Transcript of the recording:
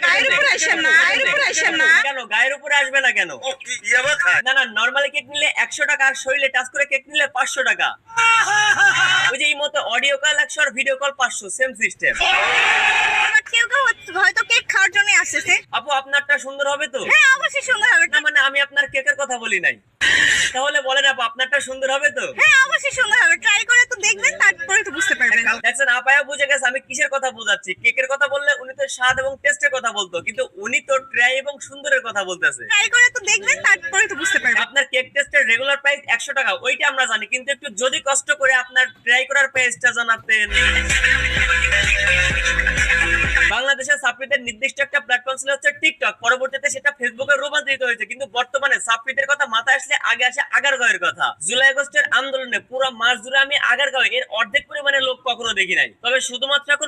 গায়ের উপর আসেন না, গায়ের উপর আসেন না। কেন গায়ের উপরে আসবে না কেন? না না, নরমালি কেক নিলে 100 টাকা, আর শরীরে টাচ করে কেক নিলে 500 টাকা। ওই যে এই মতো অডিও কল 100 আর ভিডিও কল 500, সেম সিস্টেম। কেউ কেউ হয়তো কেক খাওয়ার জন্য আসছে। আপু আপনারটা সুন্দর হবে তো? হ্যাঁ, অবশ্যই সুন্দর হবে। না মানে আমি আপনার কেকের কথা বলি নাই। তাহলে বলেন আপু, আপনারটা সুন্দর হবে তো? হ্যাঁ, অবশ্যই সুন্দর হবে। ট্রাই করে তো দেখবেন, তারপরে তো বুঝতে পারবেন। দেখছেন, আপায়া বুঝে গেছে আমি কিসের কথা বোঝাচ্ছি। কেকের কথা বললে উনি তো স্বাদ এবং টেস্টের কথা বলতো, কিন্তু উনি তো ট্রাই এবং সুন্দরের কথা বলতেছে। ট্রাই করে তো দেখবেন, তারপরে তো বুঝতে পারবেন। আপনার কেক টেস্টের রেগুলার প্রাইস 100 টাকা, ওইটা আমরা জানি, কিন্তু একটু যদি কষ্ট করে আপনার ট্রাই করার প্রাইসটা জানাতেন। বাংলাদেশের সাপ্লিদের নির্দিষ্ট একটা প্ল্যাটফর্ম ছিল হচ্ছে টিকটক, পরবর্তীতে সেটা ফেসবুকে রূপান্তরিত হয়েছে, কিন্তু বর্তমানে সাপ্লিদের কথা মাথায় আসলে আগে আসে আগারগাঁওয়ের কথা। জুলাই আগস্টের আন্দোলনে পুরো মাস জুড়ে আমি আগারগাঁও এর অর্ধেক পরিমাণে লোক কখনো দেখি নাই, তবে শুধুমাত্র এখন